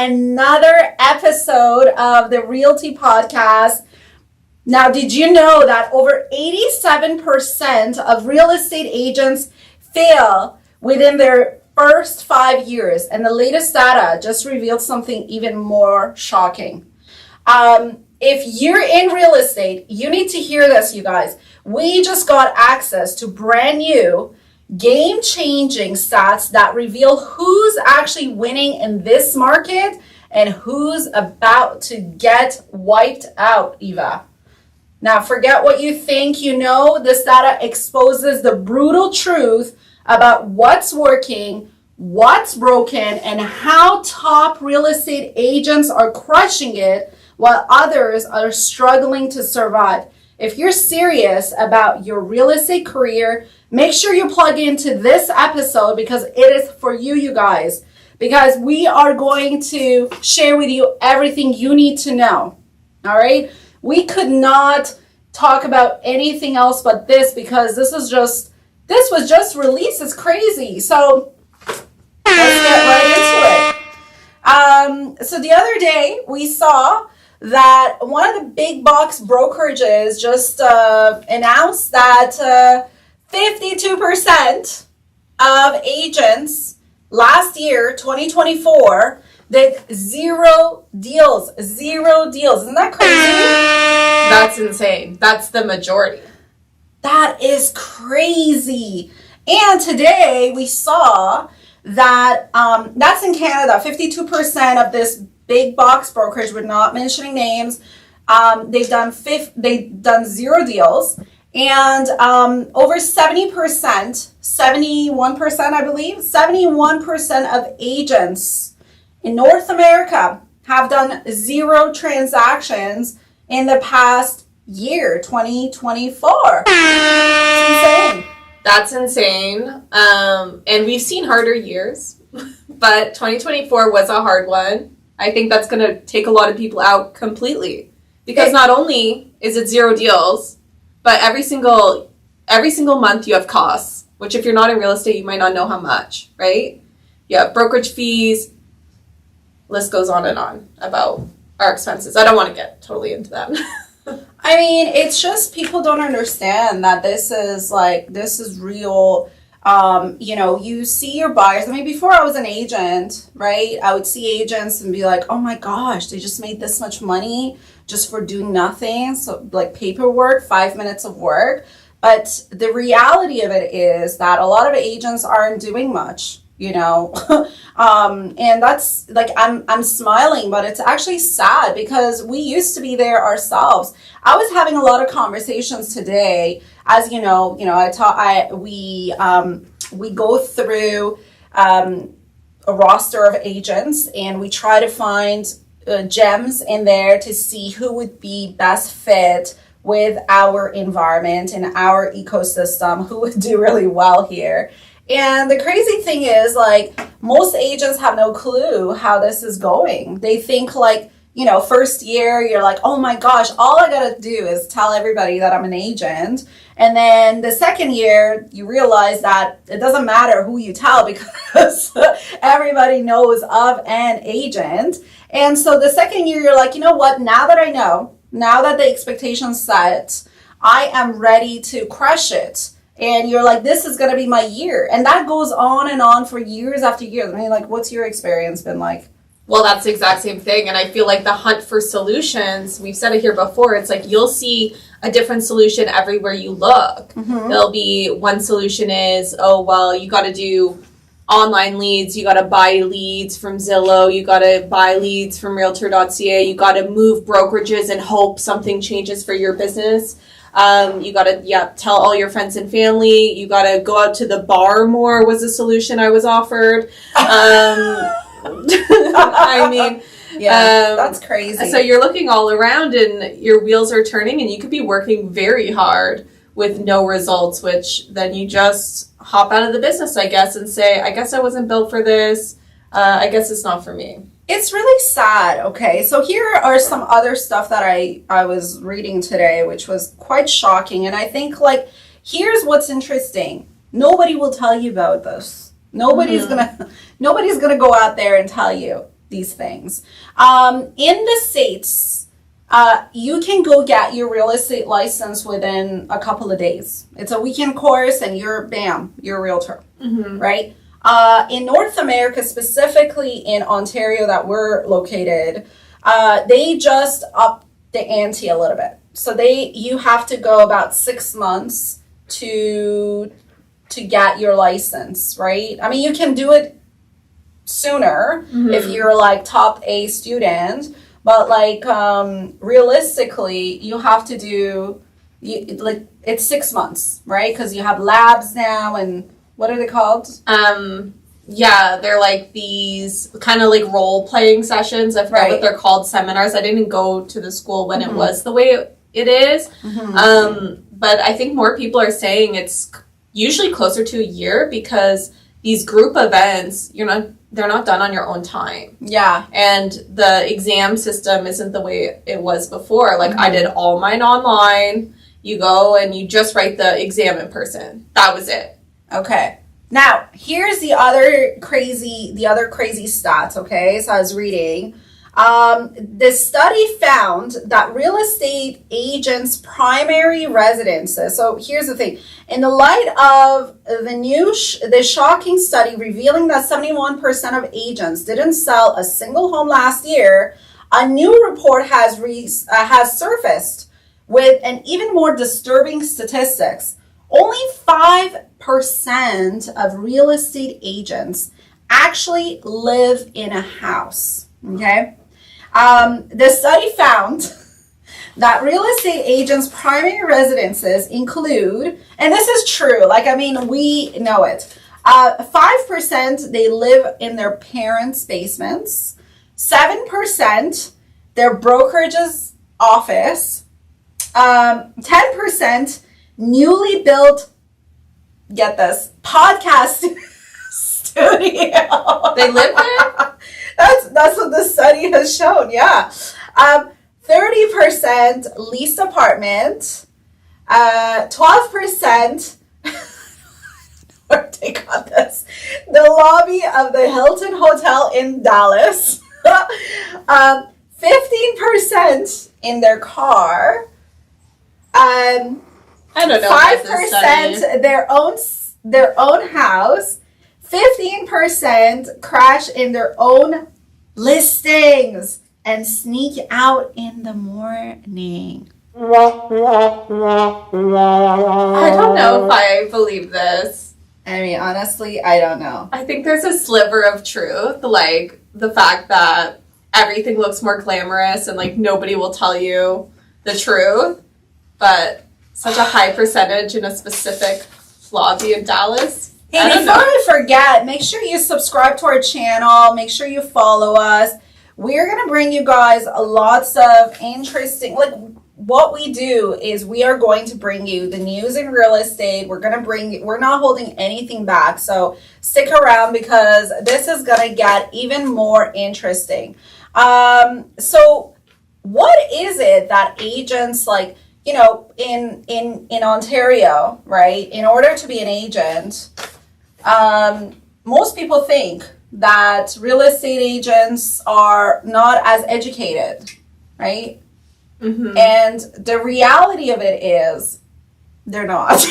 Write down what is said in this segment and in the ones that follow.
another episode of the Realty Podcast. Now, did you know that over 87% of real estate agents fail within their first 5 years? And the latest data just revealed something even more shocking. If you're in real estate, you need to hear this, you guys. We just got access to brand new game-changing stats that reveal who's actually winning in this market and who's about to get wiped out, Eva. Now, forget what you think you know. This data exposes the brutal truth about what's working, what's broken, and how top real estate agents are crushing it while others are struggling to survive. If you're serious about your real estate career, make sure you plug into this episode because it is for you, you guys. Because we are going to share with you everything you need to know. All right? We could not talk about anything else but this because this was just released. It's crazy. So let's get right into it. So the other day we saw that one of the big box brokerages just announced that 52% of agents last year, 2024, did zero deals. Isn't that crazy? That's insane. That's the majority. That is crazy. And today we saw that that's in Canada. 52% of this big box brokerage, we're not mentioning names, they've done zero deals, and over 70%, 71%, I believe, 71% of agents in North America have done zero transactions in the past year, 2024. It's insane. That's insane. And we've seen harder years, but 2024 was a hard one. I think that's going to take a lot of people out completely because not only is it zero deals, but every single month you have costs, which if you're not in real estate, you might not know how much, right? You have brokerage fees, list goes on and on about our expenses. I don't want to get totally into that. I mean, it's just people don't understand that this is real. You see your buyers. I mean, before I was an agent, right? I would see agents and be like, oh my gosh, they just made this much money just for doing nothing. So like paperwork, 5 minutes of work. But the reality of it is that a lot of agents aren't doing much, and that's like, I'm smiling, but it's actually sad because we used to be there ourselves. I was having a lot of conversations today. As you know, we go through a roster of agents and we try to find gems in there to see who would be best fit with our environment and our ecosystem, who would do really well here. And the crazy thing is, like, most agents have no clue how this is going. They think first year, you're like, oh my gosh, all I gotta do is tell everybody that I'm an agent. And then the second year, you realize that it doesn't matter who you tell because everybody knows of an agent. And so the second year, you're like, you know what? Now that I know, now that the expectation's set, I am ready to crush it. And you're like, this is going to be my year. And that goes on and on for years after years. I mean, like, what's your experience been like? Well, that's the exact same thing. And I feel like the hunt for solutions, we've said it here before, it's like you'll see a different solution everywhere you look. Mm-hmm. There'll be one solution is, oh, well, you got to do online leads. You got to buy leads from Zillow. You got to buy leads from Realtor.ca. You got to move brokerages and hope something changes for your business. You got to, tell all your friends and family. You got to go out to the bar more was a solution I was offered. I mean, that's crazy. So you're looking all around and your wheels are turning and you could be working very hard with no results, which then you just hop out of the business, I guess, and say, I guess I wasn't built for this. I guess it's not for me. It's really sad. Okay, so here are some other stuff that I was reading today, which was quite shocking. And I think, here's what's interesting. Nobody will tell you about this. Nobody's gonna go out there and tell you. these things. In the States, you can go get your real estate license within a couple of days. It's a weekend course and you're a realtor, right? In North America, specifically in Ontario that we're located, they just upped the ante a little bit. So you have to go about 6 months to get your license, right? I mean, you can do it sooner if you're like top A student, but like realistically, you have to do it's 6 months, right? Because you have labs now, and what are they called? Yeah, they're like these kind of like role playing sessions. I forgot what they're called, seminars. I didn't go to the school when it was the way it is. But I think more people are saying it's usually closer to a year because these group events, they're not done on your own time. Yeah. And the exam system isn't the way it was before. Like I did all mine online. You go and you just write the exam in person. That was it. Okay. Now, here's the other crazy stats, okay? So I was reading. The study found that real estate agents' primary residences. So here's the thing. In the light of the shocking study revealing that 71% of agents didn't sell a single home last year, a new report has surfaced with an even more disturbing statistics. Only 5% of real estate agents actually live in a house, okay? The study found that real estate agents' primary residences include, and this is true, we know it, 5% they live in their parents' basements, 7% their brokerage's office, 10% newly built, get this, podcast studio. They live there? That's what the study has shown, yeah. 30% leased apartment, 12%, where they got this, the lobby of the Hilton Hotel in Dallas, 15% in their car, I don't know. 5% their own house, 15% crash in their own listings and sneak out in the morning. I don't know if I believe this. I mean, honestly, I don't know. I think there's a sliver of truth, like the fact that everything looks more glamorous and like nobody will tell you the truth, but such a high percentage in a specific lobby in Dallas. Hey, before I forget, make sure you subscribe to our channel. Make sure you follow us. We're going to bring you guys lots of interesting, what we do is we are going to bring you the news in real estate. We're not holding anything back. So stick around because this is going to get even more interesting. So what is it that agents in Ontario, right? In order to be an agent, most people think that real estate agents are not as educated, right? Mm-hmm. And the reality of it is they're not.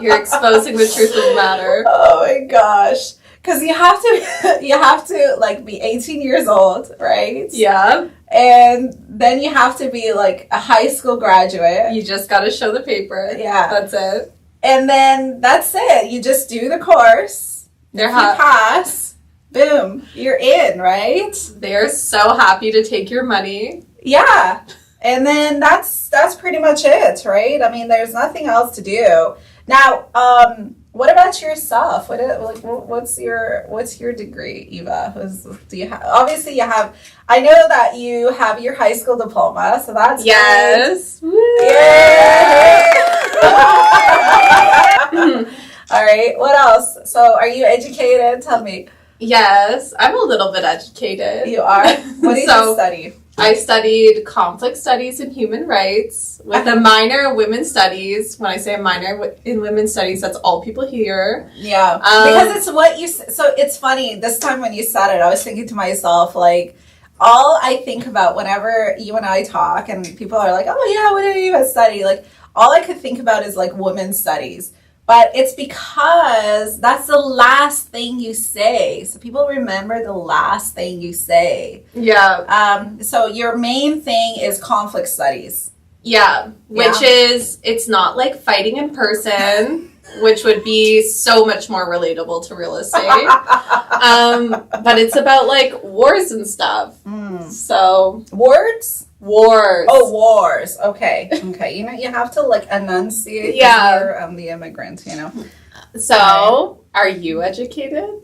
You're exposing the truth of the matter. Oh my gosh. Because you have to be 18 years old, right? Yeah. And then you have to be a high school graduate. You just got to show the paper. Yeah. That's it. And then that's it. You just do the course. If you pass, boom, you're in, right? They're so happy to take your money. Yeah. And then that's pretty much it, right? I mean, there's nothing else to do. Now, what about yourself? What's your degree, Eva? Do you have? Obviously, you have. I know that you have your high school diploma, so that's yes. Yay! All right. What else? So, are you educated? Tell me. Yes, I'm a little bit educated. You are? What did you study? I studied conflict studies and human rights with a minor in women's studies. When I say a minor in women's studies, that's all people hear. Yeah. Because it's what you... So it's funny. This time when you said it, I was thinking to myself, like, all I think about whenever you and I talk and people are like, oh, yeah, what did you study? Like, all I could think about is, like, women's studies. But it's because that's the last thing you say. So people remember the last thing you say. Yeah. So your main thing is conflict studies. Yeah. Which is, it's not like fighting in person, which would be so much more relatable to real estate. But it's about like wars and stuff. So. Wars? Wars. Oh, wars. Okay. Okay. You know, you have to like enunciate. Yeah. You're the immigrant, you know. So, are you educated?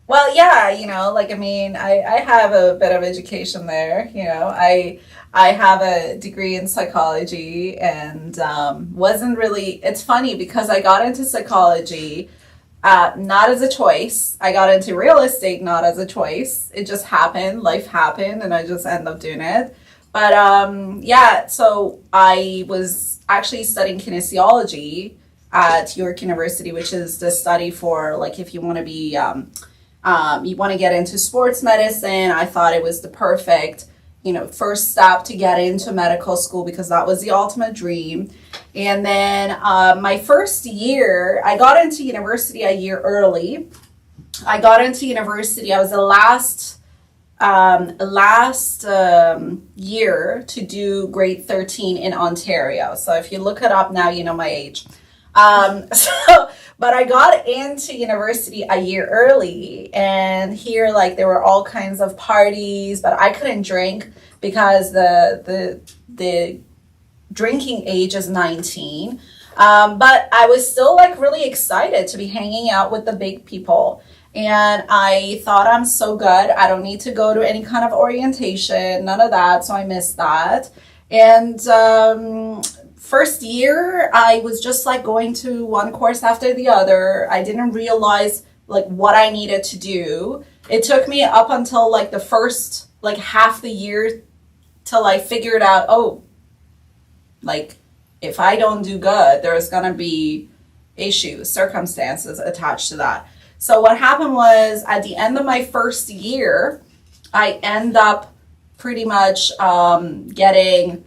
Well, yeah, you know, like, I mean, I have a bit of education there, you know. I have a degree in psychology and wasn't really, it's funny because I got into psychology not as a choice. I got into real estate not as a choice. It just happened. Life happened and I just ended up doing it. But yeah, so I was actually studying kinesiology at York University, which is the study for like if you want to be, you want to get into sports medicine. I thought it was the perfect, you know, first step to get into medical school because that was the ultimate dream. And then my first year, I got into university a year early. I got into university. I was the last year to do grade 13 in Ontario. So if you look it up now, you know my age. But I got into university a year early, and here, like, there were all kinds of parties, but I couldn't drink because the drinking age is 19. But I was still, like, really excited to be hanging out with the big people. And I thought, I'm so good. I don't need to go to any kind of orientation, none of that. So I missed that. And first year, I was just like going to one course after the other. I didn't realize like what I needed to do. It took me up until like the first like half the year till I figured out, oh, like if I don't do good, there's going to be issues, circumstances attached to that. So what happened was at the end of my first year, I end up pretty much getting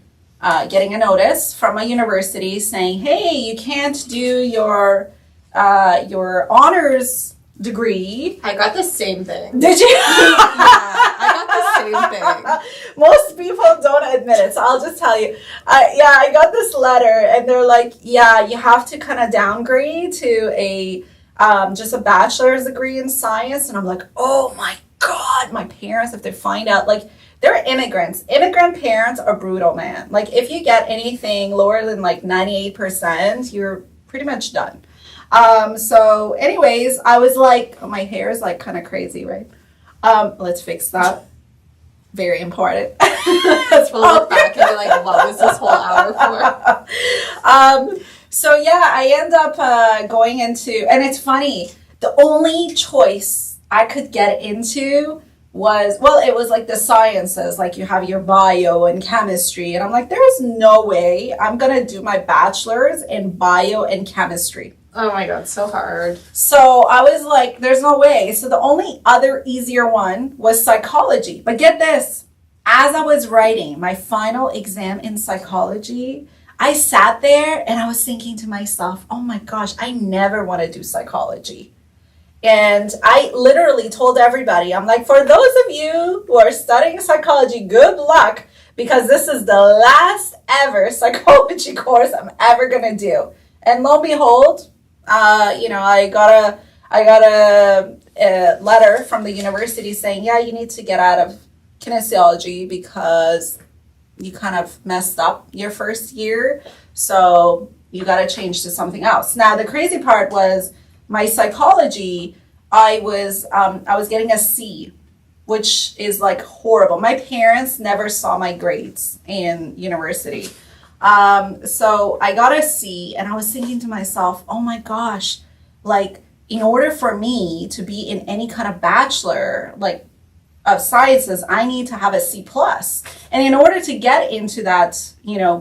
a notice from a university saying, hey, you can't do your honors degree. I got the same thing. Did you? Yeah, I got the same thing. Most people don't admit it, so I'll just tell you. I got this letter, and they're like, yeah, you have to kind of downgrade to a just a bachelor's degree in science. And I'm like, oh my God, my parents, if they find out, like, they're immigrants. Immigrant parents are brutal, man. Like, if you get anything lower than like 98%, you're pretty much done. So anyways, I was like, oh, my hair is like kind of crazy, right? Let's fix that. Very important. Let's look back and be like, what was this whole hour for? So yeah, I end up going into, and it's funny, the only choice I could get into was, well, it was like the sciences, like you have your bio and chemistry, and I'm like, there's no way I'm gonna do my bachelor's in bio and chemistry. Oh my God, so hard. So I was like, there's no way. So the only other easier one was psychology. But get this, as I was writing my final exam in psychology, I sat there and I was thinking to myself, oh my gosh, I never want to do psychology. And I literally told everybody, I'm like, for those of you who are studying psychology, good luck, because this is the last ever psychology course I'm ever going to do. And lo and behold, I got a letter from the university saying, yeah, you need to get out of kinesiology because you kind of messed up your first year. So you got to change to something else. Now, the crazy part was my psychology, I was getting a C, which is like horrible. My parents never saw my grades in university. So I got a C and I was thinking to myself, oh my gosh, like in order for me to be in any kind of bachelor, like of sciences, I need to have a C plus. And in order to get into that,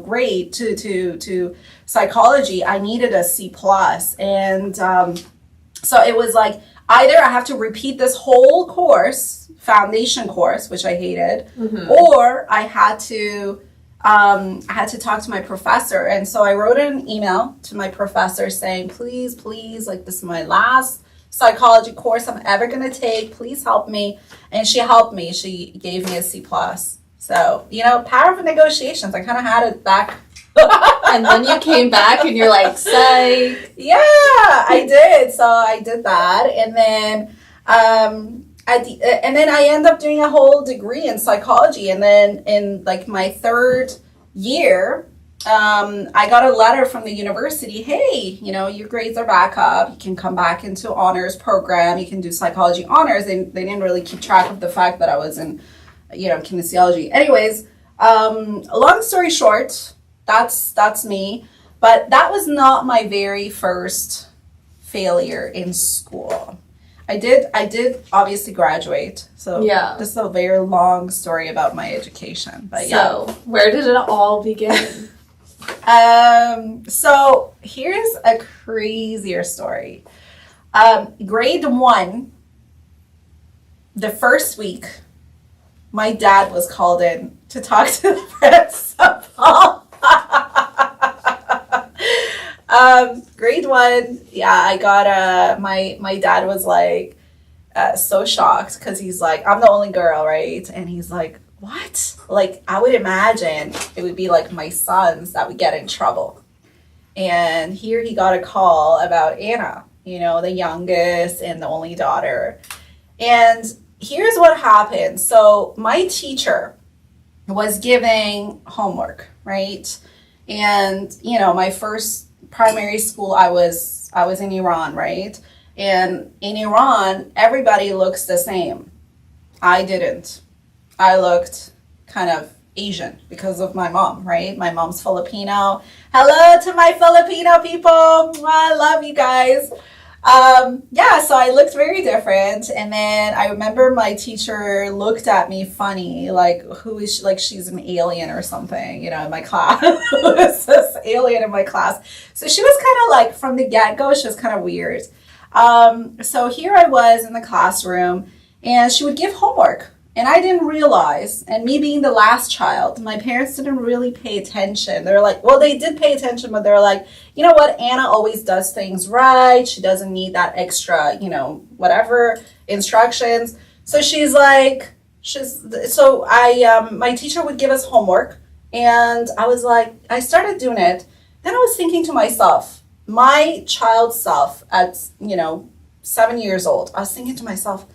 grade to psychology, I needed a C plus. And so it was like, either I have to repeat this whole course, foundation course, which I hated, or I had to talk to my professor. And so I wrote an email to my professor saying, please, like, this is my last psychology course I'm ever going to take. Please help me. And she helped me. She gave me a C plus. So, power of negotiations. I kind of had it back. And then you came back and you're like, psych. Yeah, I did. So I did that. And then, and then I end up doing a whole degree in psychology. And then in like my third year, I got a letter from the university. Hey, your grades are back up. You can come back into honors program. You can do psychology honors. They didn't really keep track of the fact that I was in, kinesiology. Anyways, long story short, that's me. But that was not my very first failure in school. I did obviously graduate. So yeah, this is a very long story about my education. But so where did it all begin? So here's a crazier story. Grade 1, the first week, my dad was called in to talk to the principal. Grade 1, yeah, I got my dad was like so shocked because he's like, I'm the only girl, right? And he's like, what? Like, I would imagine it would be like my sons that would get in trouble. And here he got a call about Anna, the youngest and the only daughter. And here's what happened. So my teacher was giving homework, right? And, my first primary school, I was in Iran, right? And in Iran, everybody looks the same. I didn't. I looked kind of Asian because of my mom, right? My mom's Filipino. Hello to my Filipino people. I love you guys. So I looked very different. And then I remember my teacher looked at me funny, like, who is she? Like, she's an alien or something, in my class. It's this alien in my class. So she was kind of like, from the get-go, she was kind of weird. So here I was in the classroom, and she would give homework. And I didn't realize, and me being the last child, my parents didn't really pay attention. They're like, well, they did pay attention, but they're like, you know what? Anna always does things right. She doesn't need that extra, whatever instructions. So she's like, my teacher would give us homework, and I was like, I started doing it. Then I was thinking to myself, my child self at, 7 years old, I was thinking to myself,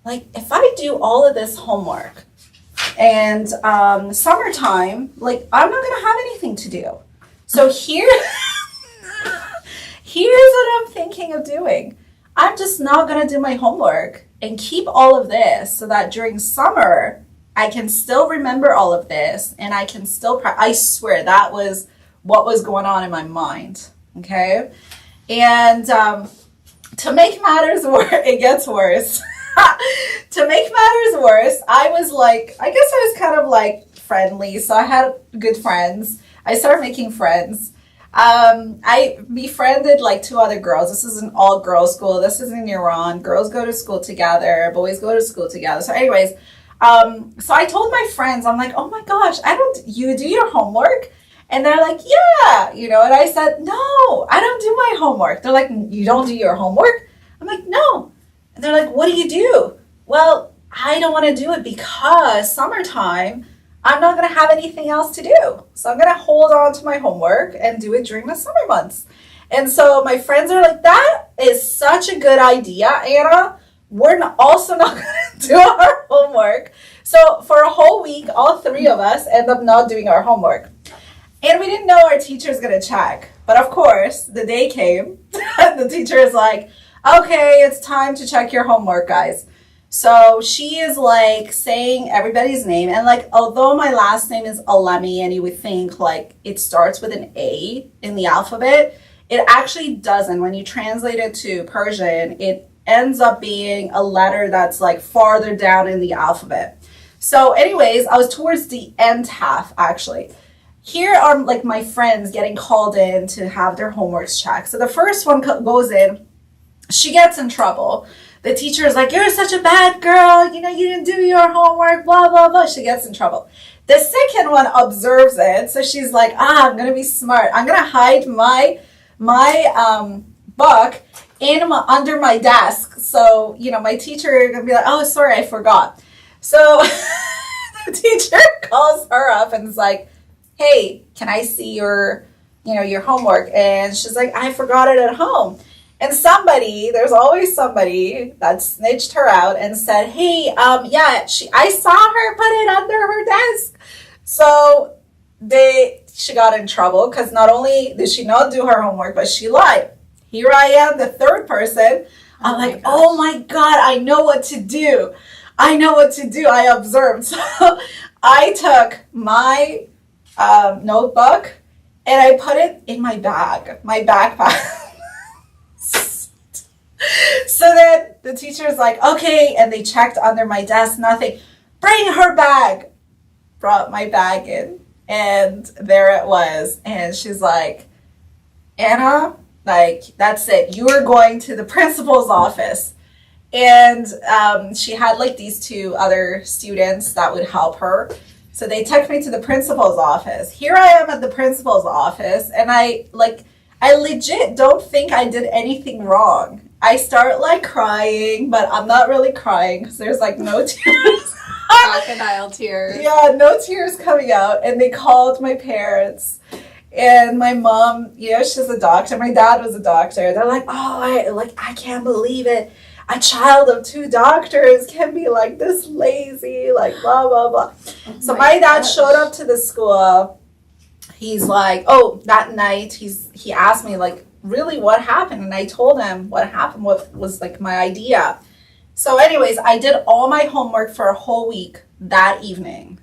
like, if I do all of this homework and summertime, like, I'm not going to have anything to do. So here's what I'm thinking of doing. I'm just not going to do my homework and keep all of this so that during summer, I can still remember all of this and I can still, I swear that was what was going on in my mind. Okay. And to make matters worse, it gets worse. To make matters worse, I was like, I guess I was kind of like friendly. So I had good friends. I started making friends. I befriended like 2 other girls. This is an all girls school. This is in Iran. Girls go to school together. Boys go to school together. So anyways, so I told my friends, I'm like, oh my gosh, you do your homework? And they're like, yeah, and I said, no, I don't do my homework. They're like, you don't do your homework? I'm like, no. And they're like, what do you do? Well, I don't want to do it because summertime, I'm not going to have anything else to do. So I'm going to hold on to my homework and do it during the summer months. And so my friends are like, that is such a good idea, Anna. We're also not going to do our homework. So for a whole week, all 3 of us end up not doing our homework. And we didn't know our teacher's going to check. But of course, the day came. The teacher is like, okay, it's time to check your homework, guys. So she is like saying everybody's name. And like, although my last name is Alemi and you would think like it starts with an A in the alphabet, It actually doesn't. When you translate it to Persian, it ends up being a letter that's like farther down in the alphabet. So anyways, I was towards the end half actually. Here are like my friends getting called in to have their homeworks checked. So the first one goes in, she gets in trouble. The teacher is like, you're such a bad girl, you didn't do your homework, blah, blah, blah. She gets in trouble. The second one observes it. So she's like, I'm going to be smart. I'm going to hide my book under my desk. So, my teacher is going to be like, oh, sorry, I forgot. So the teacher calls her up and is like, hey, can I see your homework? And she's like, I forgot it at home. And there's always somebody that snitched her out and said, hey, I saw her put it under her desk. So she got in trouble because not only did she not do her homework, but she lied. Here I am, the third person. I'm like, oh my God, I know what to do. I observed. So I took my notebook and I put it in my backpack. So then the teacher's like, okay, and they checked under my desk, nothing. Bring her bag. Brought my bag in, and there it was. And she's like, Anna, like, that's it. You are going to the principal's office. And she had like these two other students that would help her. So they took me to the principal's office. Here I am at the principal's office, and I legit don't think I did anything wrong. I start like crying, but I'm not really crying because there's like no tears. Crocodile tears. Yeah, no tears coming out. And they called my parents. And my mom, she's a doctor. My dad was a doctor. They're like, I can't believe it. A child of two doctors can be like this lazy, like blah, blah, blah. Oh so my dad showed up to the school. He's like, that night he asked me like, really what happened? And I told him what happened, what was like my idea. So anyways, I did all my homework for a whole week that evening.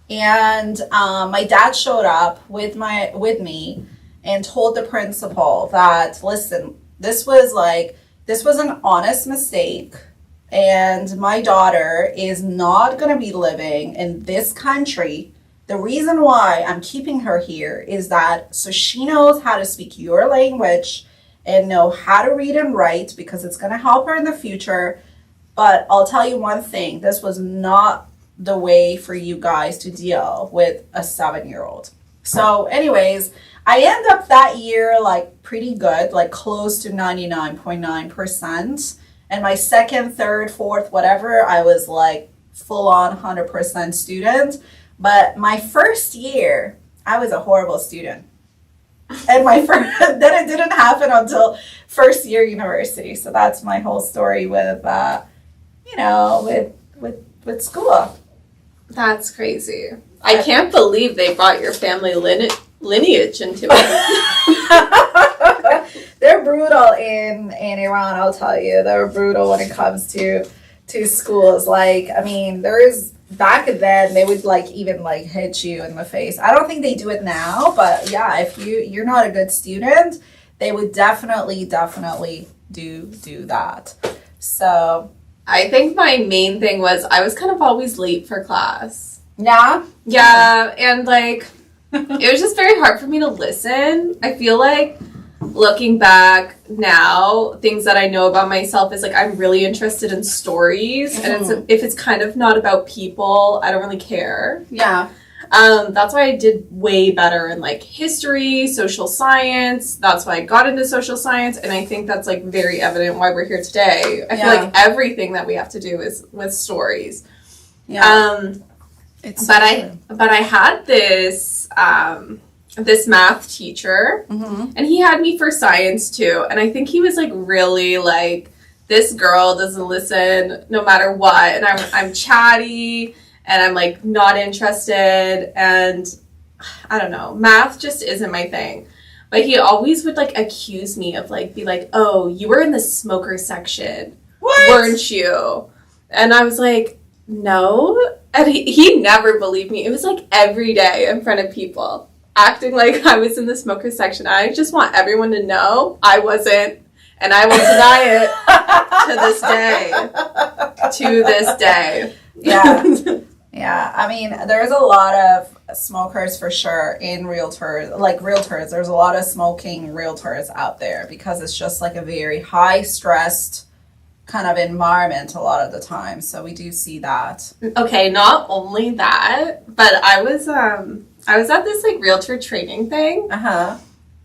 And my dad showed up with me and told the principal that, listen, this was an honest mistake, and my daughter is not going to be living in this country. The reason why I'm keeping her here is that so she knows how to speak your language and know how to read and write, because it's going to help her in the future. But I'll tell you one thing, this was not the way for you guys to deal with a 7-year-old. So anyways, I end up that year like pretty good, like close to 99.9%. And my second, third, fourth, whatever, I was like full on 100% student. But my first year, I was a horrible student. And then it didn't happen until first year university. So that's my whole story with school. That's crazy. I can't believe they brought your family lineage into it. They're brutal in Iran, I'll tell you. They're brutal when it comes to schools. Like, I mean, back then they would like even like hit you in the face. I don't think they do it now, but yeah, if you're not a good student, they would definitely do that. So I think my main thing was I was kind of always late for class. Yeah? Yeah, and like it was just very hard for me to listen. I feel like looking back now, things that I know about myself is like I'm really interested in stories, and if it's kind of not about people, I don't really care. Yeah. That's why I did way better in like history, social science. That's why I got into social science, and I think that's like very evident why we're here today. I feel like everything that we have to do is with stories. Yeah. But I had this this math teacher, and he had me for science too, and I think he was like really like, this girl doesn't listen no matter what, and I'm chatty and I'm like not interested, and I don't know, math just isn't my thing. But he always would like accuse me of like, be like, oh, you were in the smoker section, weren't you? And I was like, no. And he never believed me. It was like every day in front of people. acting like I was in the smoker section. I just want everyone to know I wasn't, and I will deny it to this day. Yeah. Yeah, I mean, there's a lot of smokers for sure in realtors, like realtors. There's a lot of smoking realtors out there because it's just like a very high stressed kind of environment a lot of the time. So we do see that. Okay, not only that, but I was at this like realtor training thing. Uh-huh.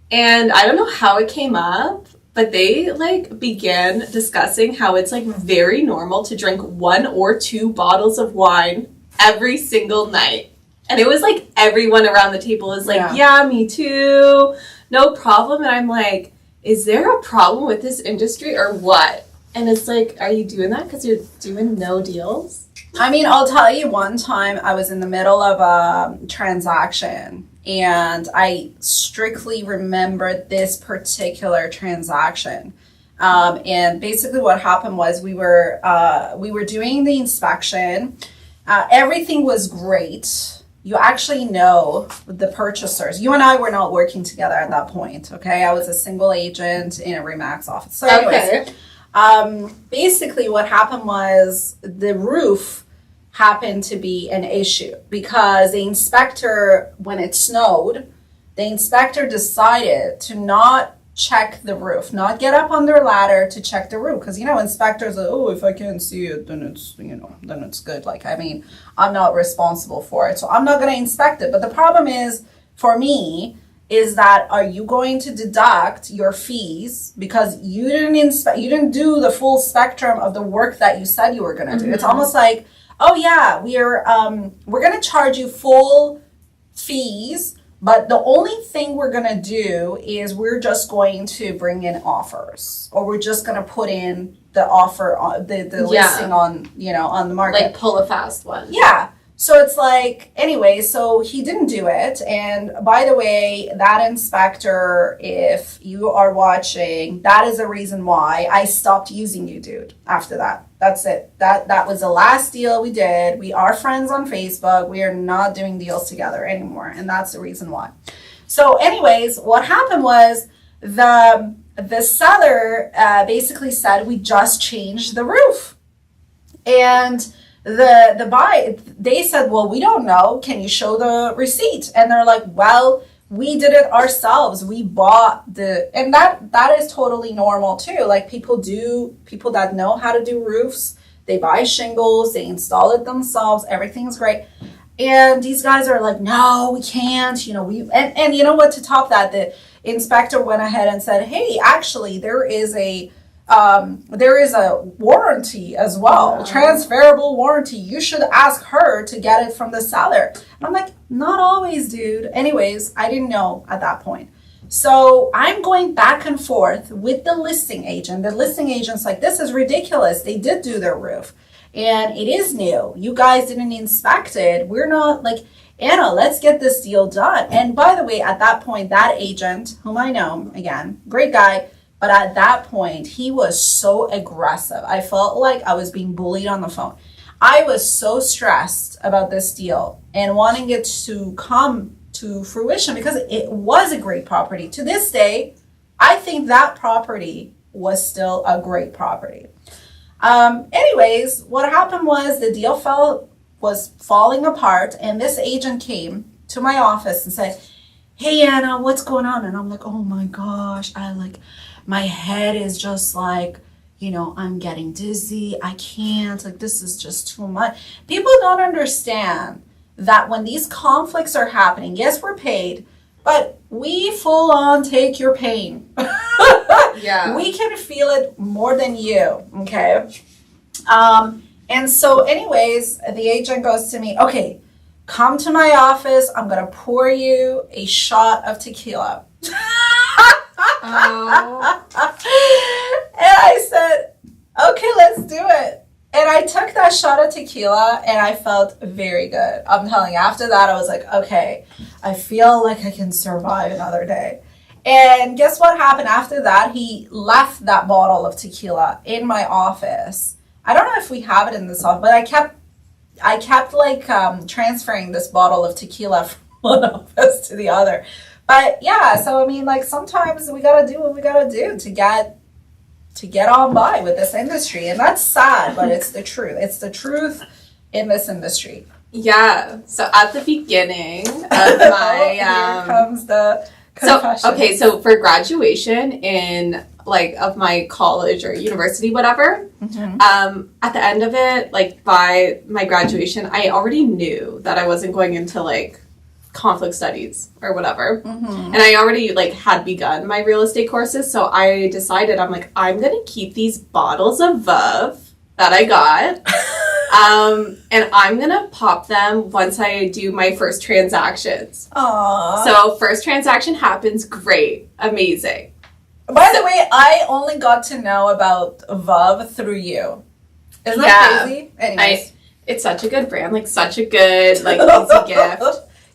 And I don't know how it came up, but they like began discussing how it's like very normal to drink 1 or 2 bottles of wine every single night. And it was like everyone around the table is like, yeah, me too, no problem. And I'm like, is there a problem with this industry or what? And it's like, are you doing that because you're doing no deals? I mean, I'll tell you, one time I was in the middle of a transaction and I strictly remembered this particular transaction. And basically what happened was we were doing the inspection. Everything was great. You actually know the purchasers. You and I were not working together at that point, okay? I was a single agent in a RE/MAX office. So anyways, basically what happened was the roof happened to be an issue because the inspector, when it snowed, the inspector decided to not check the roof, not get up on their ladder to check the roof. Because, you know, inspectors are, oh, if I can't see it, then it's, you know, then it's good. Like, I mean, I'm not responsible for it. So I'm not going to inspect it. But the problem is, for me, is that are you going to deduct your fees because you didn't do the full spectrum of the work that you said you were going to do? It's almost like, oh yeah, we're going to charge you full fees, but the only thing we're going to do is we're just going to bring in offers, or we're just going to put in the offer on the listing on, you know, on the market. Like pull a fast one. Yeah. So it's like, anyway, so he didn't do it. And by the way, that inspector, if you are watching, that is the reason why I stopped using you, dude, after that. That's it. That was the last deal we did. We are friends on Facebook. We are not doing deals together anymore. And that's the reason why. So anyways, what happened was the seller basically said, we just changed the roof. And the buy, they said, well, we don't know. Can you show the receipt? And they're like, well, we did it ourselves. We bought and that is totally normal too. Like people that know how to do roofs, they buy shingles, they install it themselves. Everything's great. And these guys are like, no, we can't, you know, and you know what, to top that, the inspector went ahead and said, hey, actually there is a warranty as well, transferable warranty. You should ask her to get it from the seller. And I'm like, not always, dude. Anyways, I didn't know at that point. So I'm going back and forth with the listing agent. The listing agent's like, this is ridiculous. They did do their roof and it is new. You guys didn't inspect it. We're not like, Anna, let's get this deal done. And by the way, at that point, that agent, whom I know, again, great guy, but at that point, he was so aggressive. I felt like I was being bullied on the phone. I was so stressed about this deal and wanting it to come to fruition because it was a great property. To this day, I think that property was still a great property. Anyways, what happened was the deal was falling apart, and this agent came to my office and said, hey, Anna, what's going on? And I'm like, oh my gosh, my head is just like, you know, I'm getting dizzy. I can't, like, this is just too much. People don't understand that when these conflicts are happening, yes, we're paid, but we full on take your pain. Yeah. We can feel it more than you, okay? And so anyways, the agent goes to me, okay, come to my office. I'm going to pour you a shot of tequila. Oh. And I said, okay, let's do it. And I took that shot of tequila and I felt very good. I'm telling you, after that, I was like, okay, I feel like I can survive another day. And guess what happened after that? He left that bottle of tequila in my office. I don't know if we have it in this office, but I kept like transferring this bottle of tequila one office to the other. But yeah, so I mean, like sometimes we gotta do what we gotta do to get on by with this industry, and that's sad, but it's the truth. It's the truth in this industry. Yeah. So at the beginning of my here comes the confession. So for graduation in like of my college or university, whatever, at the end of it, like by my graduation, I already knew that I wasn't going into like conflict studies or whatever. And I already like had begun my real estate courses. So I decided, I'm like, I'm going to keep these bottles of Veuve that I got. And I'm going to pop them once I do my first transactions. Aww. So first transaction happens. Great. Amazing. By the way, I only got to know about Veuve through you. Isn't that crazy? Anyways. It's such a good brand. Like such a good, like easy gift.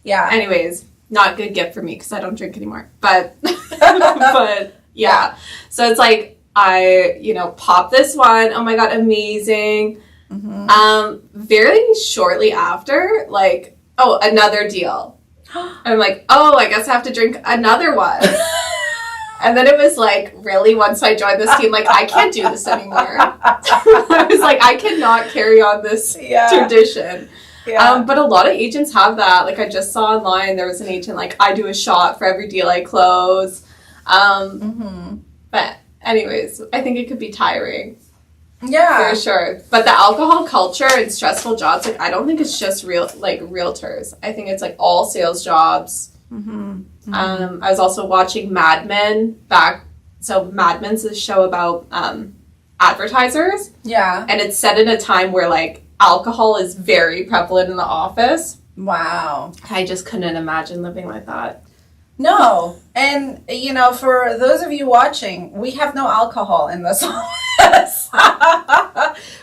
Yeah. Anyways, not a good gift for me because I don't drink anymore. But, but yeah. So it's like, I, pop this one. Oh my God, amazing. Very shortly after, like, oh, another deal. I'm like, oh, I guess I have to drink another one. And then it was like, really, once I joined this team, like, I can't do this anymore. I was like, I cannot carry on this tradition. Yeah. But a lot of agents have that. Like, I just saw online, there was an agent, like, I do a shot for every deal I close. But anyways, I think it could be tiring. Yeah. For sure. But the alcohol culture and stressful jobs, like, I don't think it's just realtors. I think it's, like, all sales jobs. I was also watching Mad Men back. So Mad Men's a show about advertisers. Yeah. And it's set in a time where, like, alcohol is very prevalent in the office. Wow. I just couldn't imagine living like that. No. And, for those of you watching, we have no alcohol in this office.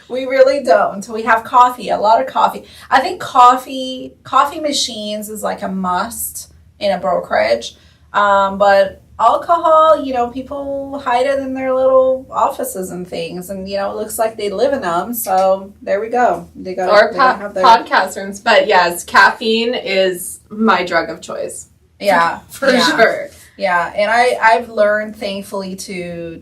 We really don't. We have coffee, a lot of coffee. I think coffee machines is like a must in a brokerage. But alcohol, people hide it in their little offices and things. And, it looks like they live in them. So there we go. Podcast rooms. But yes, caffeine is my drug of choice. Yeah, for sure. Yeah, and I've learned, thankfully, to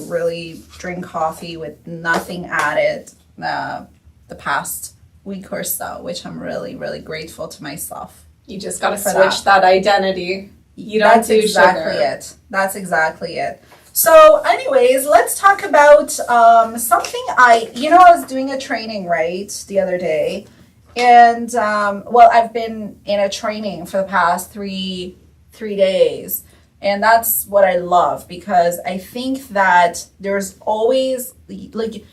really drink coffee with nothing added the past week or so, which I'm really, really grateful to myself. You just got to switch that identity. You don't do exactly sugar. It. That's exactly it. So, anyways, let's talk about something I was doing a training, right, the other day. And, I've been in a training for the past three days. And that's what I love, because I think that there's always, like,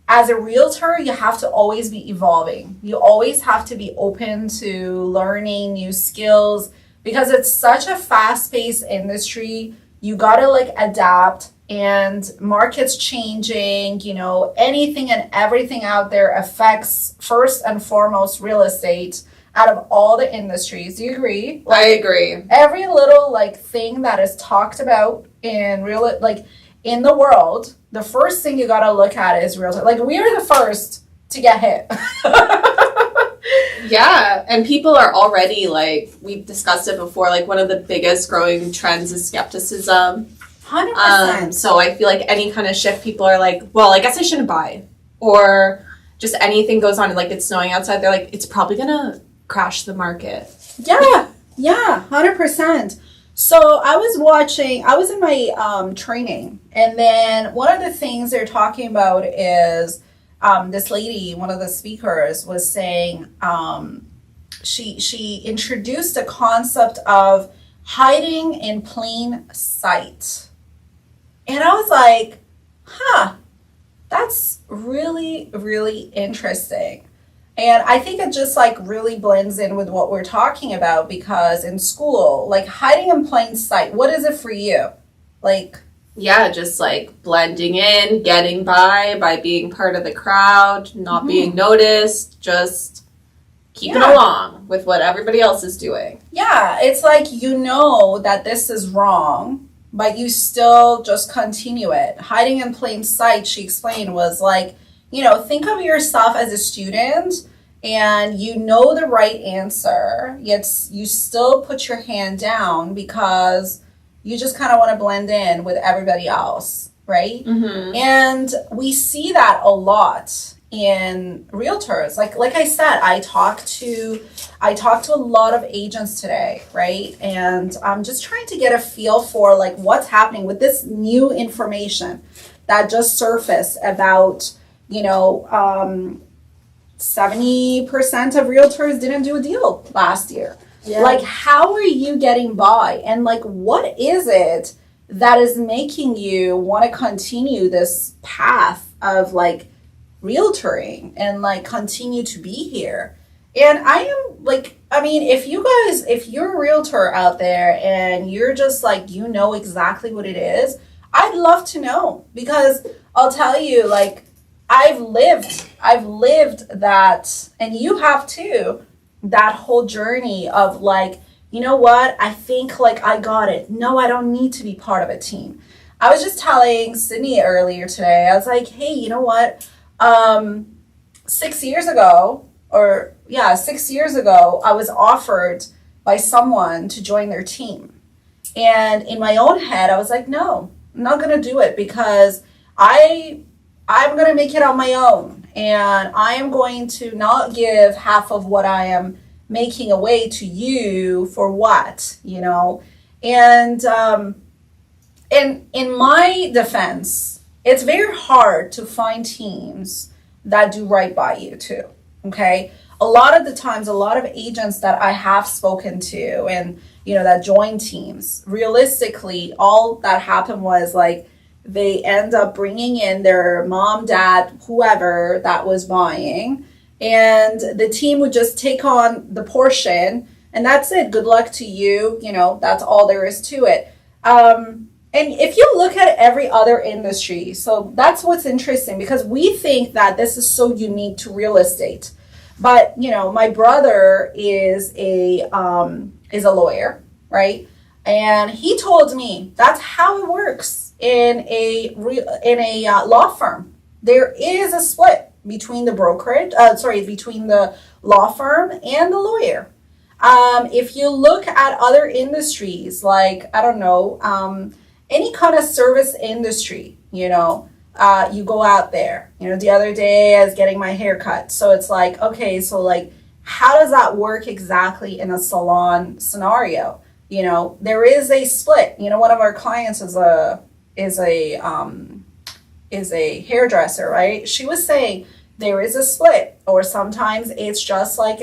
as a realtor, you have to always be evolving. You always have to be open to learning new skills, because it's such a fast-paced industry. You got to, like, adapt, and markets changing, anything and everything out there affects, first and foremost, real estate out of all the industries. Do you agree? Like, I agree. Every little, like, thing that is talked about in in the world, the first thing you got to look at is real estate. Like, we are the first to get hit. Yeah, and people are already, like, we've discussed it before, like, one of the biggest growing trends is skepticism. 100%. So I feel like any kind of shift, people are like, well, I guess I shouldn't buy. Or just anything goes on, like, it's snowing outside, they're like, it's probably going to crash the market. Yeah, 100%. So I was in my training, and then one of the things they're talking about is this lady, one of the speakers, was saying she introduced the concept of hiding in plain sight. And I was like, that's really, really interesting. And I think it just, like, really blends in with what we're talking about, because in school, like, hiding in plain sight, what is it for you? Like, yeah, just, like, blending in, getting by being part of the crowd, not being noticed, just keeping along with what everybody else is doing. Yeah, it's like, that this is wrong, but you still just continue it. Hiding in plain sight, she explained, was like, think of yourself as a student, and you know the right answer, yet you still put your hand down because you just kind of want to blend in with everybody else, right? Mm-hmm. And we see that a lot in realtors. Like I said, I talked to a lot of agents today, right? And I'm just trying to get a feel for like what's happening with this new information that just surfaced about, 70% of realtors didn't do a deal last year. Yeah. Like, how are you getting by? And like, what is it that is making you want to continue this path of like realtoring and like continue to be here? And I am like, if you're a realtor out there and you're just like, exactly what it is, I'd love to know, because I'll tell you, like, I've lived that, and you have too, that whole journey of like, you know what, I think like I got it. No, I don't need to be part of a team. I was just telling Sydney earlier today, I was like, hey, you know what? 6 years ago, I was offered by someone to join their team. And in my own head, I was like, no, I'm not going to do it, because I'm going to make it on my own. And I am going to not give half of what I am making away to you for what, And in my defense, it's very hard to find teams that do right by you too, okay? A lot of the times, a lot of agents that I have spoken to and, that join teams, realistically, all that happened was like, they end up bringing in their mom, dad, whoever that was buying, and the team would just take on the portion, and that's it. Good luck to you. That's all there is to it. And if you look at every other industry, so that's what's interesting, because we think that this is so unique to real estate. But, my brother is a lawyer, right? And he told me that's how it works in a law firm. There is a split between the between the law firm and the lawyer. If you look at other industries, like, I don't know, any kind of service industry, you go out there. The other day I was getting my hair cut. So it's like, okay, so like, how does that work exactly in a salon scenario? There is a split. One of our clients is a hairdresser, right? She was saying there is a split, or sometimes it's just like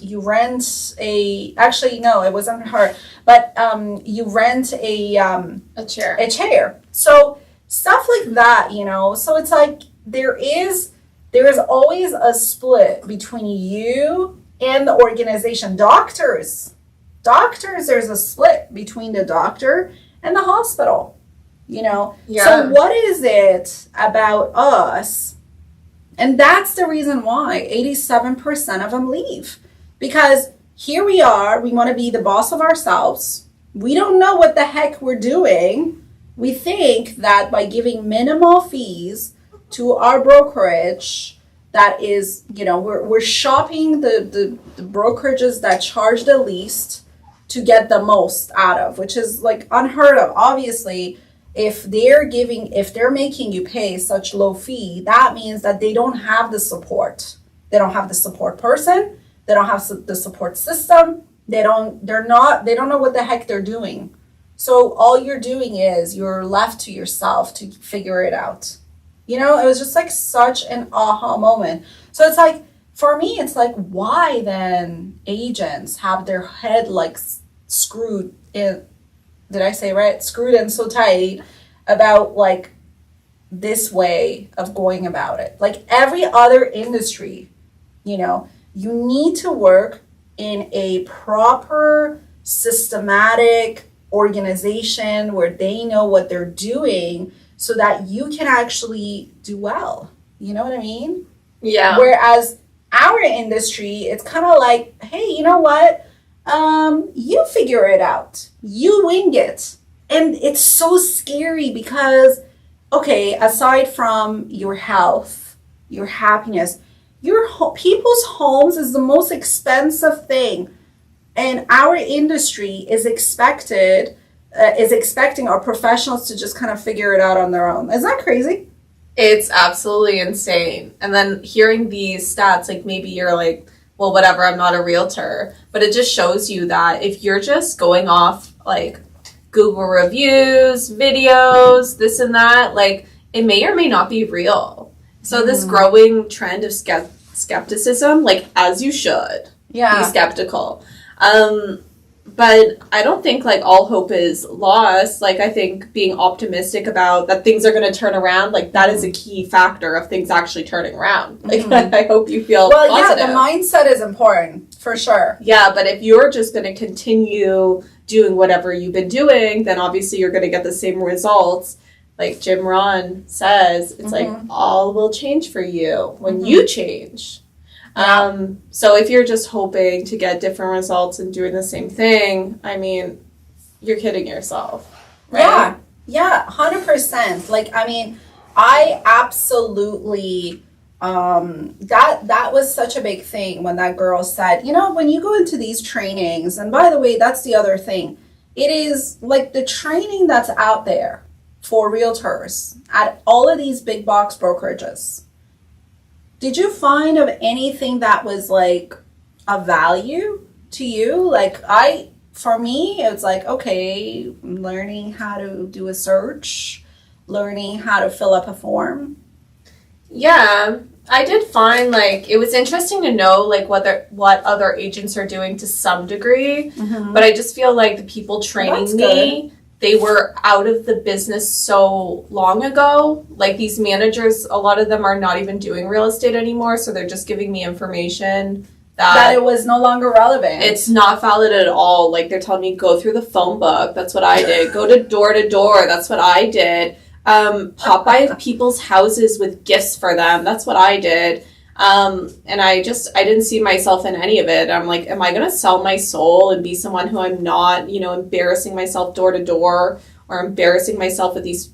you rent actually, no, it wasn't her, but you rent a chair. So stuff like that, so it's like there is always a split between you and the organization. Doctors, there's a split between the doctor and the hospital, Yeah. So what is it about us? And that's the reason why 87% of them leave. Because here we are, we want to be the boss of ourselves. We don't know what the heck we're doing. We think that by giving minimal fees to our brokerage, that is, we're shopping the brokerages that charge the least to get the most out of, which is like unheard of. Obviously, if they're making you pay such low fee, that means that they don't have the support. They don't have the support person. They don't have the support system. They don't know what the heck they're doing. So all you're doing is you're left to yourself to figure it out. It was just like such an aha moment. So it's like, for me, it's like, why then agents have their head like screwed in, did I say right? Screwed in so tight about like this way of going about it. Like every other industry, you need to work in a proper, systematic organization where they know what they're doing so that you can actually do well. You know what I mean? Yeah. Whereas our industry, it's kind of like, hey, you know what? You figure it out. You wing it. And it's so scary because, okay, aside from your health, your happiness. People's homes is the most expensive thing, and our industry is expecting our professionals to just kind of figure it out on their own. Is that crazy? It's absolutely insane. And then hearing these stats, like maybe you're like, well, whatever, I'm not a realtor. But it just shows you that if you're just going off like Google reviews, videos, this and that, like it may or may not be real. So this growing trend of skepticism, like as you should be skeptical. But I don't think like all hope is lost. Like I think being optimistic about that things are going to turn around, like that is a key factor of things actually turning around. Like I hope you feel positive. Yeah, the mindset is important for sure. Yeah, but if you're just going to continue doing whatever you've been doing, then obviously you're going to get the same results. Like Jim Rohn says, it's like all will change for you when you change. Yeah. So if you're just hoping to get different results and doing the same thing, I mean, you're kidding yourself, right? Yeah, 100%. Like, I mean, I absolutely, that was such a big thing when that girl said, you know, when you go into these trainings, and by the way, that's the other thing, it is like the training that's out there for realtors at all of these big box brokerages. Did you find of anything that was like a value to you? Like for me, it was like, okay, learning how to do a search, learning how to fill up a form. Yeah, I did find like it was interesting to know like what other agents are doing to some degree, but I just feel like the people training me, they were out of the business so long ago. Like these managers, a lot of them are not even doing real estate anymore. So they're just giving me information that it was no longer relevant. It's not valid at all. Like they're telling me go through the phone book. That's what I did. Go to door. That's what I did. Pop by people's houses with gifts for them. That's what I did. And I didn't see myself in any of it. I'm like, am I going to sell my soul and be someone who I'm not, you know, embarrassing myself door to door or embarrassing myself with these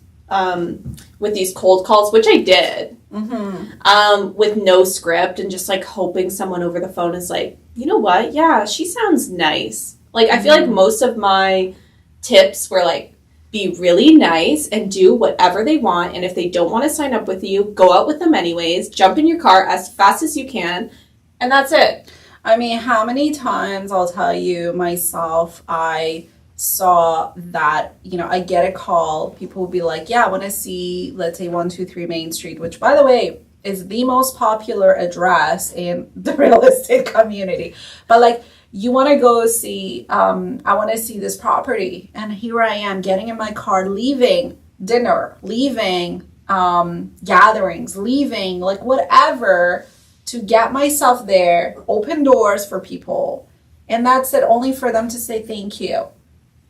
cold calls, which I did, with no script and just like hoping someone over the phone is like, you know what? Yeah, she sounds nice. Like, I feel like most of my tips were like, be really nice and do whatever they want. And if they don't want to sign up with you, go out with them anyways. Jump in your car as fast as you can. And that's it. I mean, how many times I'll tell you myself, I saw that, you know, I get a call. People will be like, yeah, I want to see, let's say 123 Main Street, which by the way, is the most popular address in the real estate community. But like, you want to go see, I want to see this property. And here I am getting in my car, leaving dinner, leaving gatherings, leaving like whatever to get myself there, open doors for people. And that's it, only for them to say thank you.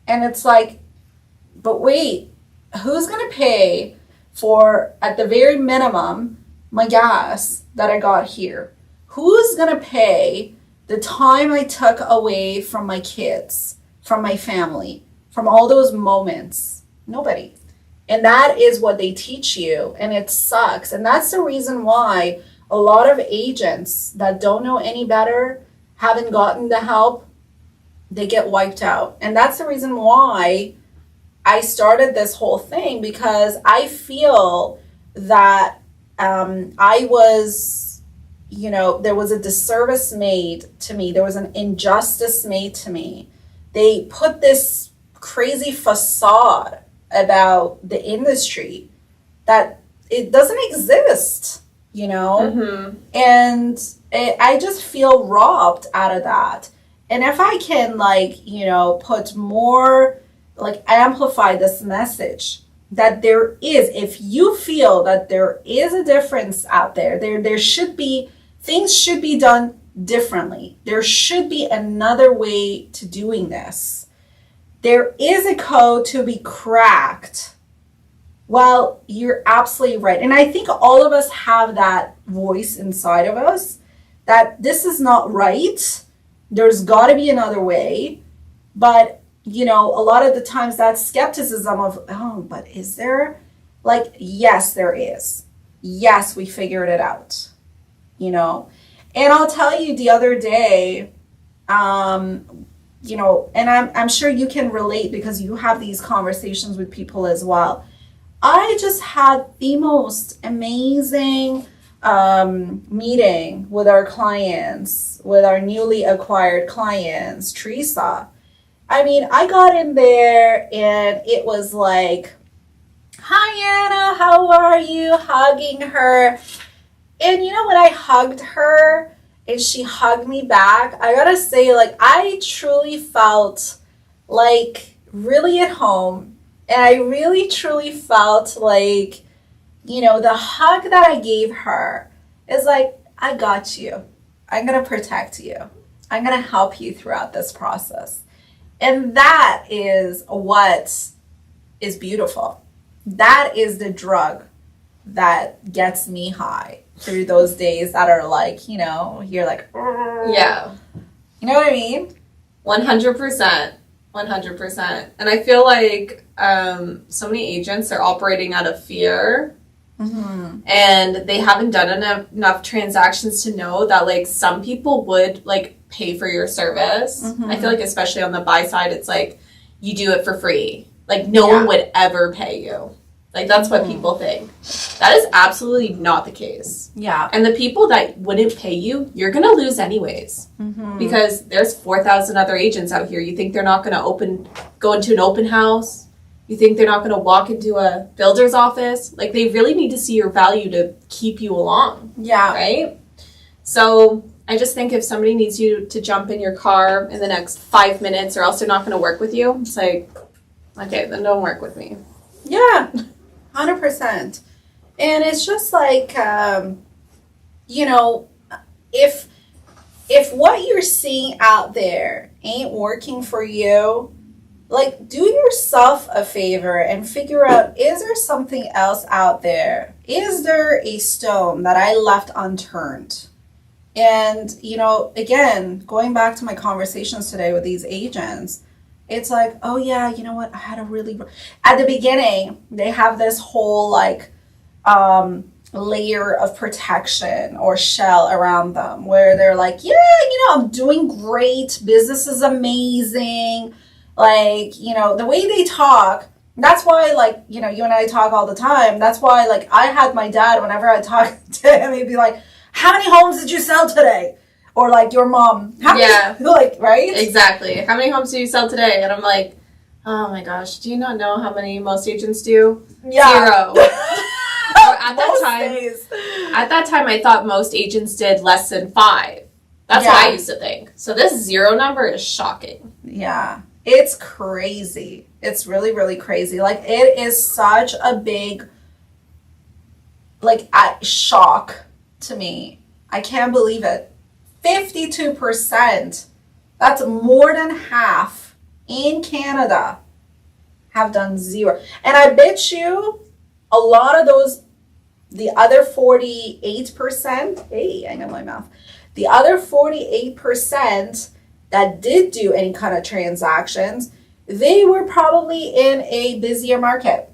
And it's like, but wait, who's going to pay for, at the very minimum, my gas that I got here? Who's going to pay the time I took away from my kids, from my family, from all those moments? Nobody. And that is what they teach you, and it sucks. And that's the reason why a lot of agents that don't know any better, haven't gotten the help, they get wiped out. And that's the reason why I started this whole thing, because I feel that I was, you know, there was a disservice made to me. There was an injustice made to me. They put this crazy facade about the industry that it doesn't exist, you know? And I just feel robbed out of that. And if I can, like, you know, put more, like, amplify this message that there is, if you feel that there is a difference out there, there should be, things should be done differently. There should be another way to doing this. There is a code to be cracked. Well, you're absolutely right. And I think all of us have that voice inside of us that this is not right. There's got to be another way. But, you know, a lot of the times that skepticism of, oh, but is there? Like, yes, there is. yes, we figured it out, you know. And I'll tell you the other day, you know, and I'm sure you can relate because you have these conversations with people as well. I just had the most amazing meeting with our clients, with our newly acquired clients, Teresa. I mean, I got in there and it was like, hi, Anna, how are you? Hugging her. And you know, when I hugged her and she hugged me back, I gotta say, like, I truly felt like really at home. And I really truly felt like, you know, the hug that I gave her is like, I got you. I'm going to protect you. I'm going to help you throughout this process. And that is what is beautiful. That is the drug that gets me high through those days that are like, you know, you're like, yeah. You know what I mean? 100%. 100%. And I feel like so many agents are operating out of fear. Mm-hmm. And they haven't done enough transactions to know that, like, some people would, like, pay for your service. Mm-hmm. I feel like especially on the buy side, it's like you do it for free. Like, no one would ever pay you. Like, that's what people think. That is absolutely not the case. Yeah. And the people that wouldn't pay you, you're going to lose anyways. Mm-hmm. Because there's 4,000 other agents out here. You think they're not going to go into an open house? You think they're not going to walk into a builder's office? Like, they really need to see your value to keep you along. Yeah. Right? So I just think if somebody needs you to jump in your car in the next 5 minutes or else they're not going to work with you, it's like, okay, then don't work with me. Yeah. 100%. And it's just like, you know, if what you're seeing out there ain't working for you, like, do yourself a favor and figure out, is there something else out there? Is there a stone that I left unturned? And, you know, again, going back to my conversations today with these agents, it's like, oh yeah, you know what? I had at the beginning, they have this whole like layer of protection or shell around them where they're like, yeah, you know, I'm doing great. Business is amazing. Like, you know, the way they talk, that's why, like, you know, you and I talk all the time. That's why, like, I had my dad, whenever I talk to him, he'd be like, how many homes did you sell today? Or like your mom. Like, right? Exactly. How many homes do you sell today? And I'm like, oh my gosh, do you not know how many most agents do? Yeah. 0. At that time, I thought most agents did less than 5. That's what I used to think. So this 0 number is shocking. Yeah. It's crazy. It's really, really crazy. Like, it is such a big, like, shock to me. I can't believe it. 52%, that's more than half in Canada, have done 0. And I bet you a lot of those, the other 48%, hey, I got my mouth, the other 48% that did do any kind of transactions, they were probably in a busier market,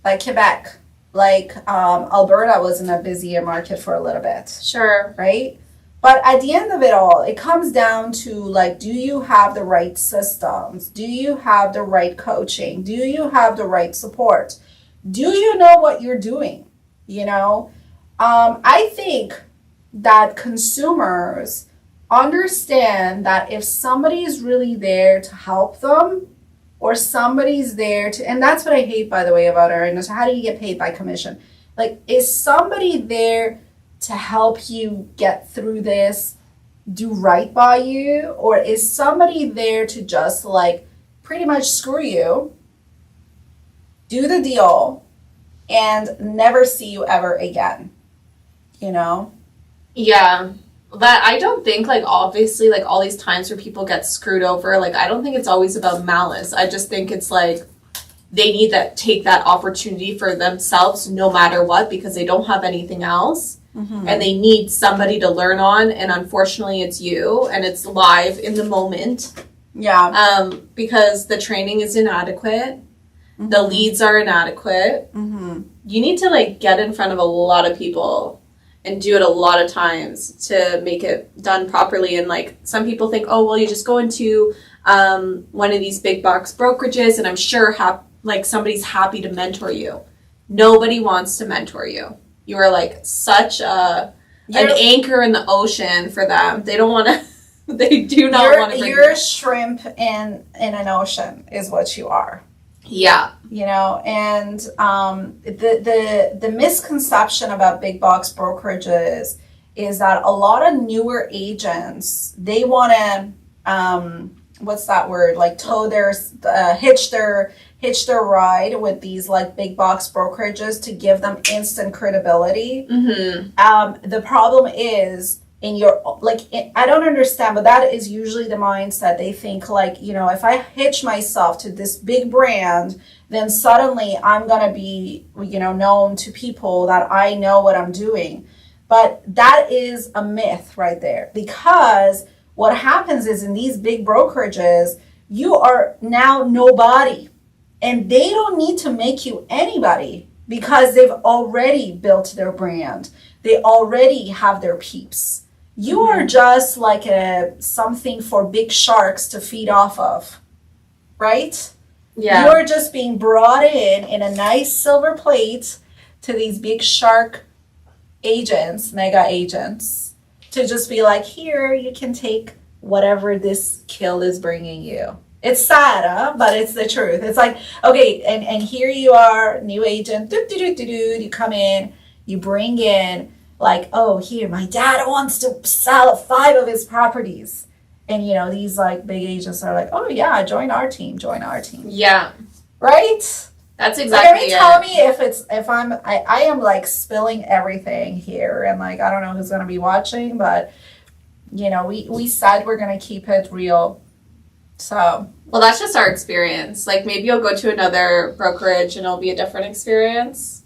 like Quebec, like Alberta was in a busier market for a little bit. Sure. Right? But at the end of it all, it comes down to, like, do you have the right systems? Do you have the right coaching? Do you have the right support? Do you know what you're doing? You know, I think that consumers understand that if somebody is really there to help them, or somebody's there to, and that's what I hate, by the way, about our industry. How do you get paid by commission? Like, is somebody there to help you get through this, do right by you? Or is somebody there to just, like, pretty much screw you, do the deal, and never see you ever again? You know? Yeah. That I don't think, like, obviously, like, all these times where people get screwed over, like, I don't think it's always about malice. I just think it's like they need to take that opportunity for themselves no matter what, because they don't have anything else. Mm-hmm. And they need somebody to learn on, and unfortunately it's you, and it's live in the moment. Yeah. Because the training is inadequate. The leads are inadequate. You need to like get in front of a lot of people and do it a lot of times to make it done properly. And like some people think, oh, well, you just go into one of these big box brokerages and I'm sure like somebody's happy to mentor you. Nobody wants to mentor you. You are like such an anchor in the ocean for them. They don't want to. They do not want to bring you're a shrimp in an ocean is what you are. Yeah. You know, and the misconception about big box brokerages is that a lot of newer agents, they want to what's that word, like hitch their ride with these like big box brokerages to give them instant credibility. The problem is I don't understand, but that is usually the mindset. They think like, you know, if I hitch myself to this big brand, then suddenly I'm going to be, you know, known to people that I know what I'm doing. But that is a myth right there, because what happens is in these big brokerages, you are now nobody, and they don't need to make you anybody because they've already built their brand. They already have their peeps. You are just like something for big sharks to feed off of, right? Yeah. You're just being brought in a nice silver plate to these big shark agents, mega agents, to just be like, here, you can take whatever this kill is bringing you. It's sad, huh? But it's the truth. It's like, okay, and here you are, new agent, you come in, you bring in, like, oh, here, my dad wants to sell 5 of his properties. And, you know, these, like, big agents are like, oh, yeah, join our team. Yeah. Right? That's exactly it. Tell me I am, like, spilling everything here. And, like, I don't know who's going to be watching, but, you know, we said we're going to keep it real. So. Well, that's just our experience. Like, maybe you'll go to another brokerage and it'll be a different experience.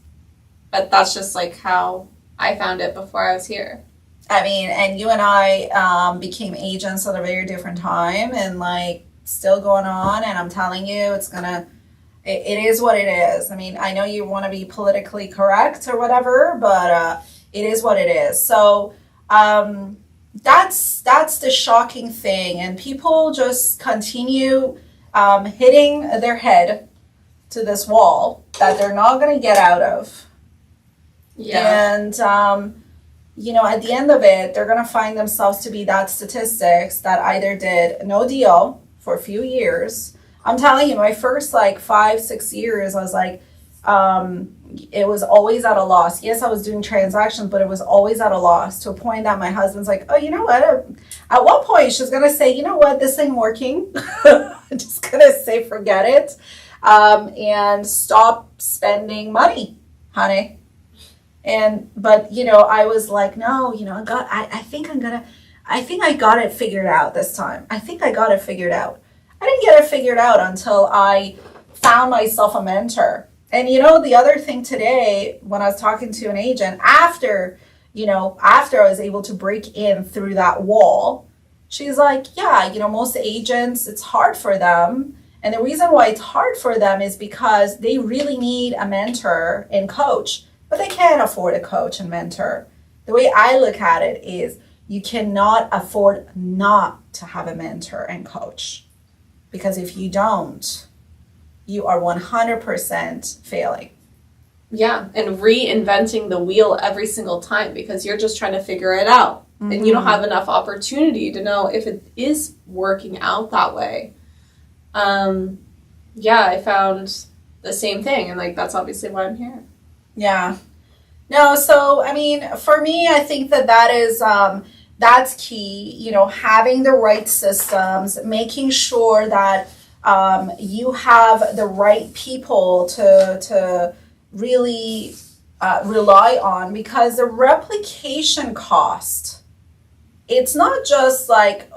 But that's just, like, how I found it before I was here. I mean, and you and I became agents at a very different time, and like still going on. And I'm telling you, it is what it is. I mean, I know you want to be politically correct or whatever, but it is what it is. So that's the shocking thing, and people just continue hitting their head to this wall that they're not going to get out of. Yeah. And, you know, at the end of it, they're going to find themselves to be that statistics that either did no deal for a few years. I'm telling you, my first like 5-6 years, I was like, it was always at a loss. Yes, I was doing transactions, but it was always at a loss, to a point that my husband's like, oh, you know what? At one point, she's going to say, you know what? This ain't working. I'm just going to say, forget it. And stop spending money, honey. But you know, I was like, no, you know, I think I got it figured out this time. I think I got it figured out. I didn't get it figured out until I found myself a mentor. And you know, the other thing today, when I was talking to an agent, after I was able to break in through that wall, she's like, yeah, you know, most agents, it's hard for them. And the reason why it's hard for them is because they really need a mentor and coach. But they can't afford a coach and mentor. The way I look at it is you cannot afford not to have a mentor and coach. Because if you don't, you are 100% failing. Yeah, and reinventing the wheel every single time because you're just trying to figure it out. And you don't have enough opportunity to know if it is working out that way. Yeah, I found the same thing. And like, that's obviously why I'm here. Yeah. No, so, I mean, for me, I think that is, that's key, you know, having the right systems, making sure that you have the right people to really rely on, because the replication cost, it's not just like,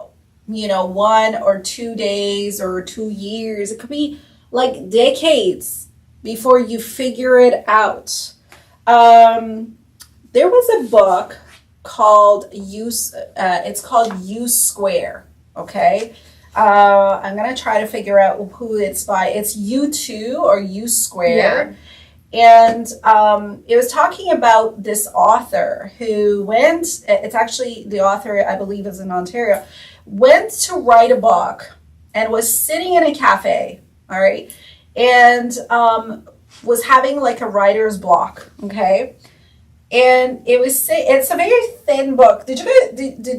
you know, 1 or 2 days or 2 years. It could be like decades before you figure it out. There was a book called it's called U Square. Okay. I'm going to try to figure out who it's by. It's U2 or U Square. Yeah. And it was talking about this author who went, it's actually the author, I believe, is in Ontario, went to write a book and was sitting in a cafe, all right, and was having like a writer's block, okay? And it's a very thin book. Did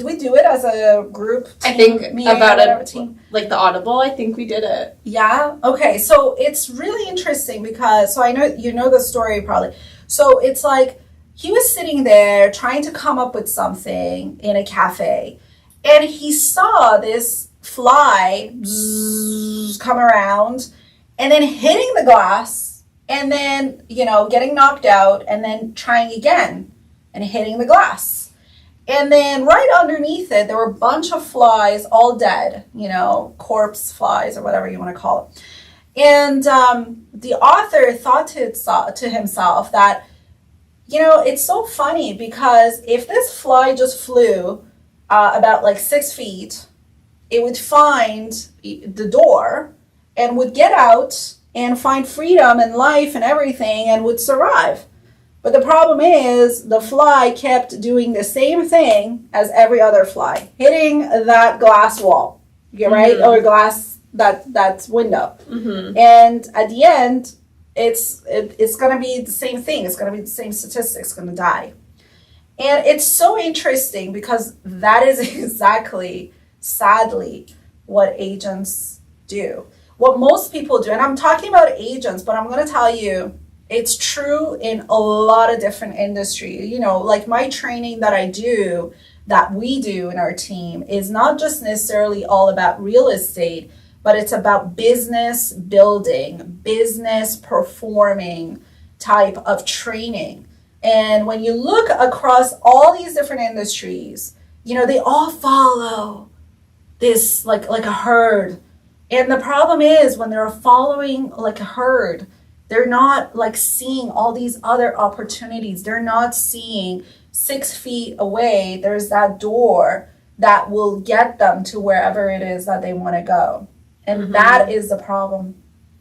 we do it as a group team? I think about it, like the Audible. I think we did it. Yeah. Okay. So it's really interesting because I know you know the story probably. So it's like he was sitting there trying to come up with something in a cafe, and he saw this fly come around, and then hitting the glass. And then, getting knocked out and then trying again and hitting the glass. And then right underneath it, there were a bunch of flies, all dead, corpse flies or whatever you want to call it. And the author thought to himself that, it's so funny because if this fly just flew about like 6 feet, it would find the door and would get out and find freedom and life and everything and would survive. But the problem is the fly kept doing the same thing as every other fly, hitting that glass wall, right? Mm-hmm. Or glass, that's window. Mm-hmm. And at the end, it's going to be the same thing. It's going to be the same statistics, going to die. And it's so interesting because that is exactly, sadly, what agents do. What most people do, and I'm talking about agents, but I'm going to tell you, it's true in a lot of different industries. Like my training that we do in our team is not just necessarily all about real estate, but it's about business building, business performing type of training. And when you look across all these different industries, they all follow this like a herd. And the problem is when they're following like a herd, they're not like seeing all these other opportunities. They're not seeing 6 feet away, there's that door that will get them to wherever it is that they want to go. And mm-hmm. That is the problem.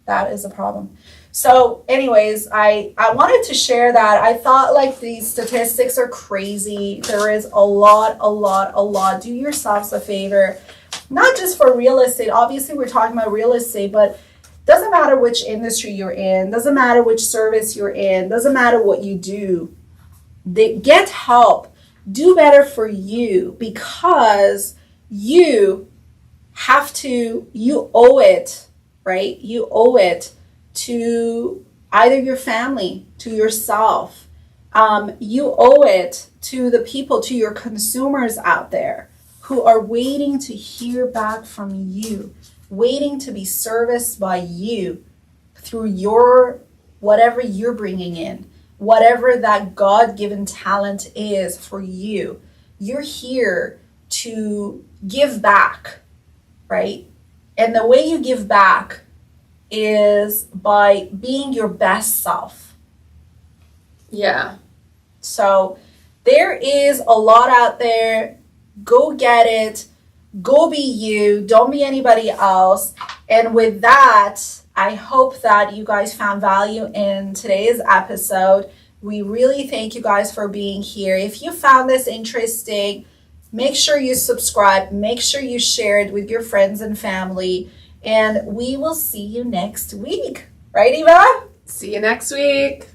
That is the problem. So anyways, I wanted to share that. I thought like these statistics are crazy. There is a lot. Do yourselves a favor. Not just for real estate. Obviously, we're talking about real estate, but doesn't matter which industry you're in. Doesn't matter which service you're in. Doesn't matter what you do. Get help. Do better for you because you owe it, right? You owe it to either your family, to yourself. You owe it to the people, to your consumers out there who are waiting to hear back from you, waiting to be serviced by you through your whatever you're bringing in, whatever that God-given talent is for you. You're here to give back, right? And the way you give back is by being your best self. Yeah. So there is a lot out there. Go get it. Go be you. Don't be anybody else. And with that, I hope that you guys found value in today's episode. We really thank you guys for being here. If you found this interesting, make sure you subscribe. Make sure you share it with your friends and family. And we will see you next week. Right, Eva? See you next week.